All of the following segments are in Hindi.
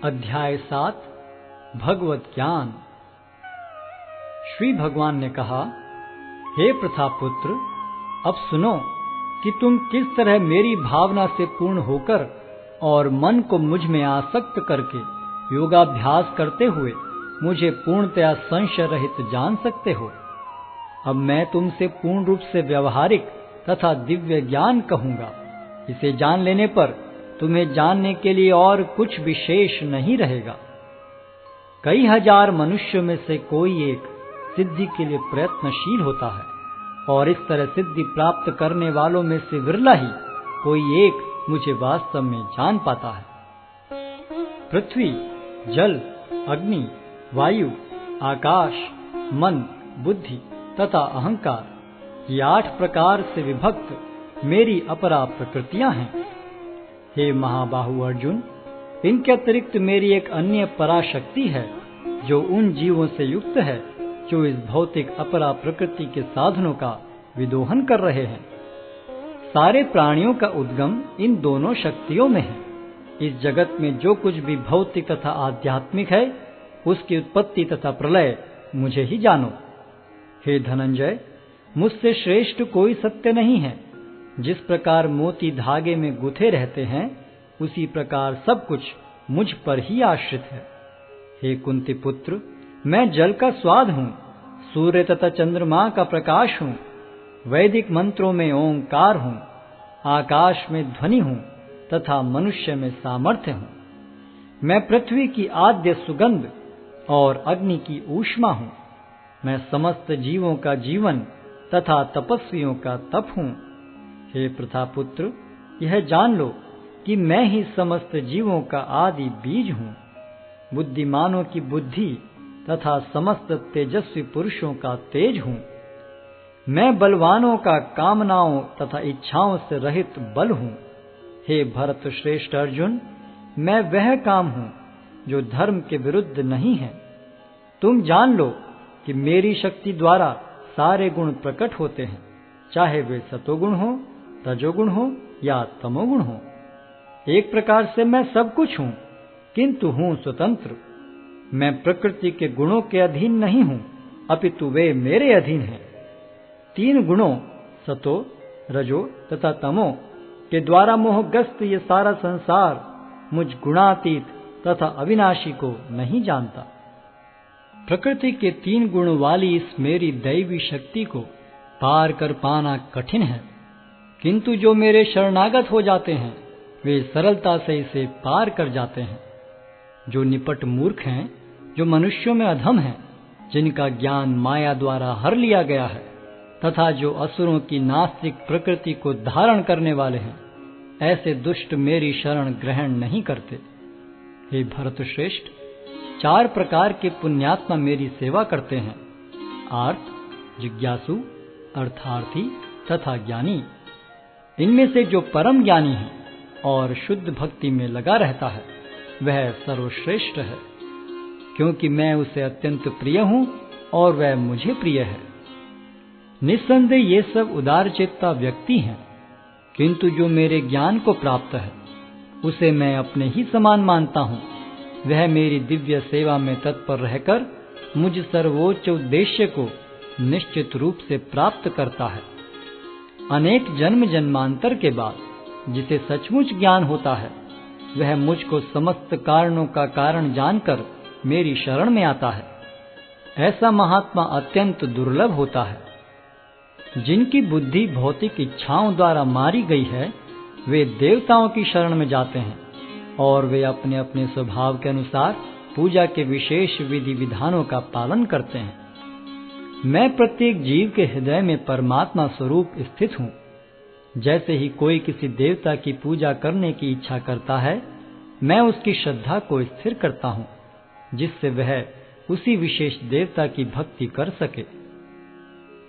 अध्याय 7 भगवत ज्ञान। श्री भगवान ने कहा, हे प्रथापुत्र, अब सुनो कि तुम किस तरह मेरी भावना से पूर्ण होकर और मन को मुझ में आसक्त करके योगाभ्यास करते हुए मुझे पूर्णतया संशय रहित जान सकते हो। अब मैं तुमसे पूर्ण रूप से व्यवहारिक तथा दिव्य ज्ञान कहूंगा। इसे जान लेने पर तुम्हें जानने के लिए और कुछ विशेष नहीं रहेगा। कई हजार मनुष्यों में से कोई एक सिद्धि के लिए प्रयत्नशील होता है, और इस तरह सिद्धि प्राप्त करने वालों में से विरला ही कोई एक मुझे वास्तव में जान पाता है। पृथ्वी, जल, अग्नि, वायु, आकाश, मन, बुद्धि तथा अहंकार, ये 8 प्रकार से विभक्त मेरी अपरा प्रकृतियां हैं। हे महाबाहु अर्जुन, इनके अतिरिक्त मेरी एक अन्य पराशक्ति है जो उन जीवों से युक्त है जो इस भौतिक अपरा प्रकृति के साधनों का विदोहन कर रहे हैं। सारे प्राणियों का उद्गम इन दोनों शक्तियों में है। इस जगत में जो कुछ भी भौतिक तथा आध्यात्मिक है, उसकी उत्पत्ति तथा प्रलय मुझे ही जानो। हे धनंजय, मुझसे श्रेष्ठ कोई सत्य नहीं है। जिस प्रकार मोती धागे में गुथे रहते हैं, उसी प्रकार सब कुछ मुझ पर ही आश्रित है। हे कुंती पुत्र, मैं जल का स्वाद हूँ, सूर्य तथा चंद्रमा का प्रकाश हूँ, वैदिक मंत्रों में ओंकार हूँ, आकाश में ध्वनि हूँ तथा मनुष्य में सामर्थ्य हूँ। मैं पृथ्वी की आद्य सुगंध और अग्नि की ऊष्मा हूँ। मैं समस्त जीवों का जीवन तथा तपस्वियों का तप हूँ। हे प्रथापुत्र, यह जान लो कि मैं ही समस्त जीवों का आदि बीज हूँ, बुद्धिमानों की बुद्धि तथा समस्त तेजस्वी पुरुषों का तेज हूँ। मैं बलवानों का कामनाओं तथा इच्छाओं से रहित बल हूँ। हे भरत श्रेष्ठ अर्जुन, मैं वह काम हूँ जो धर्म के विरुद्ध नहीं है। तुम जान लो कि मेरी शक्ति द्वारा सारे गुण प्रकट होते हैं, चाहे वे सतोगुण हो, रजोगुण हो या तमोगुण हो। एक प्रकार से मैं सब कुछ हूँ, किंतु हूँ स्वतंत्र। मैं प्रकृति के गुणों के अधीन नहीं हूँ, अपितु वे मेरे अधीन हैं। 3 गुणों सतो, रजो तथा तमो के द्वारा मोहग्रस्त ये सारा संसार मुझ गुणातीत तथा अविनाशी को नहीं जानता। प्रकृति के 3 गुण वाली इस मेरी दैवी शक्ति को पार कर पाना कठिन है, किंतु जो मेरे शरणागत हो जाते हैं वे सरलता से इसे पार कर जाते हैं। जो निपट मूर्ख हैं, जो मनुष्यों में अधम हैं, जिनका ज्ञान माया द्वारा हर लिया गया है तथा जो असुरों की नास्तिक प्रकृति को धारण करने वाले हैं, ऐसे दुष्ट मेरी शरण ग्रहण नहीं करते। हे भरत श्रेष्ठ, 4 प्रकार के पुण्यात्मा मेरी सेवा करते हैं: आर्त, जिज्ञासु, अर्थार्थी तथा ज्ञानी। इनमें से जो परम ज्ञानी है और शुद्ध भक्ति में लगा रहता है, वह सर्वश्रेष्ठ है, क्योंकि मैं उसे अत्यंत प्रिय हूँ और वह मुझे प्रिय है। निस्संदेह ये सब उदारचेता व्यक्ति हैं, किंतु जो मेरे ज्ञान को प्राप्त है, उसे मैं अपने ही समान मानता हूँ। वह मेरी दिव्य सेवा में तत्पर रहकर मुझ सर्वोच्च उद्देश्य को निश्चित रूप से प्राप्त करता है। अनेक जन्म जन्मांतर के बाद जिसे सचमुच ज्ञान होता है, वह मुझको समस्त कारणों का कारण जानकर मेरी शरण में आता है। ऐसा महात्मा अत्यंत दुर्लभ होता है। जिनकी बुद्धि भौतिक इच्छाओं द्वारा मारी गई है, वे देवताओं की शरण में जाते हैं और वे अपने अपने स्वभाव के अनुसार पूजा के विशेष विधि विधानों का पालन करते हैं। मैं प्रत्येक जीव के हृदय में परमात्मा स्वरूप स्थित हूँ। जैसे ही कोई किसी देवता की पूजा करने की इच्छा करता है, मैं उसकी श्रद्धा को स्थिर करता हूँ, जिससे वह उसी विशेष देवता की भक्ति कर सके।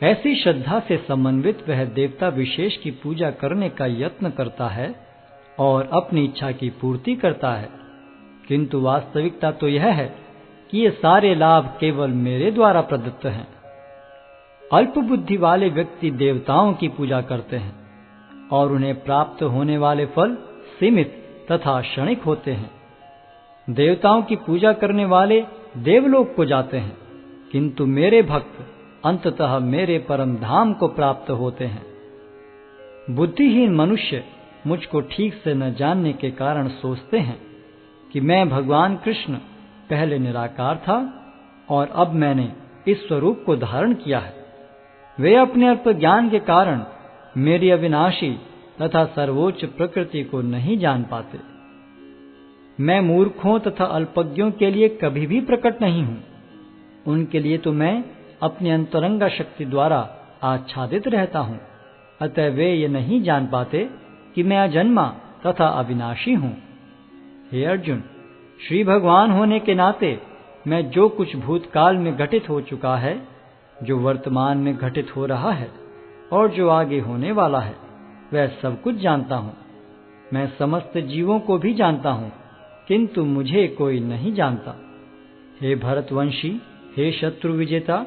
ऐसी श्रद्धा से समन्वित वह देवता विशेष की पूजा करने का यत्न करता है और अपनी इच्छा की पूर्ति करता है, किंतु वास्तविकता तो यह है कि ये सारे लाभ केवल मेरे द्वारा प्रदत्त हैं। अल्प बुद्धि वाले व्यक्ति देवताओं की पूजा करते हैं और उन्हें प्राप्त होने वाले फल सीमित तथा क्षणिक होते हैं। देवताओं की पूजा करने वाले देवलोक को जाते हैं, किंतु मेरे भक्त अंततः मेरे परम धाम को प्राप्त होते हैं। बुद्धिहीन मनुष्य मुझको ठीक से न जानने के कारण सोचते हैं कि मैं भगवान कृष्ण पहले निराकार था और अब मैंने इस स्वरूप को धारण किया है। वे अपने अल्प ज्ञान के कारण मेरी अविनाशी तथा सर्वोच्च प्रकृति को नहीं जान पाते। मैं मूर्खों तथा अल्पज्ञों के लिए कभी भी प्रकट नहीं हूं। उनके लिए तो मैं अपनी अंतरंगा शक्ति द्वारा आच्छादित रहता हूं। अतः वे ये नहीं जान पाते कि मैं अजन्मा तथा अविनाशी हूं। हे अर्जुन, श्री भगवान होने के नाते मैं जो कुछ भूतकाल में घटित हो चुका है, जो वर्तमान में घटित हो रहा है और जो आगे होने वाला है, वह सब कुछ जानता हूं। मैं समस्त जीवों को भी जानता हूं, किंतु मुझे कोई नहीं जानता। हे भरतवंशी, हे शत्रु विजेता,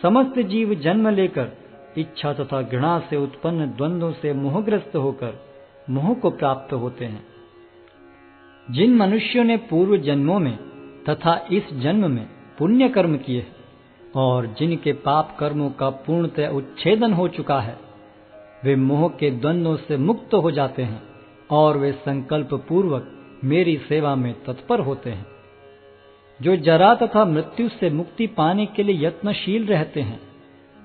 समस्त जीव जन्म लेकर इच्छा तथा घृणा से उत्पन्न द्वंद्वों से मोहग्रस्त होकर मोह को प्राप्त होते हैं। जिन मनुष्यों ने पूर्व जन्मों में तथा इस जन्म में पुण्य कर्म किए और जिनके पाप कर्मों का पूर्णतः उच्छेदन हो चुका है, वे मोह के द्वंद्वों से मुक्त हो जाते हैं और वे संकल्प पूर्वक मेरी सेवा में तत्पर होते हैं। जो जरा तथा मृत्यु से मुक्ति पाने के लिए यत्नशील रहते हैं,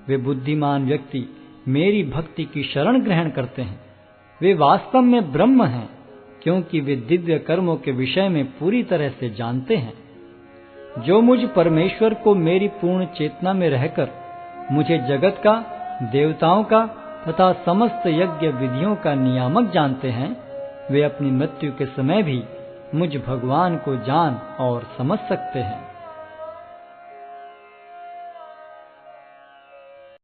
वे बुद्धिमान व्यक्ति मेरी भक्ति की शरण ग्रहण करते हैं। वे वास्तव में ब्रह्म हैं, क्योंकि वे दिव्य कर्मों के विषय में पूरी तरह से जानते हैं। जो मुझ परमेश्वर को मेरी पूर्ण चेतना में रहकर मुझे जगत का, देवताओं का तथा समस्त यज्ञ विधियों का नियामक जानते हैं, वे अपनी मृत्यु के समय भी मुझ भगवान को जान और समझ सकते हैं।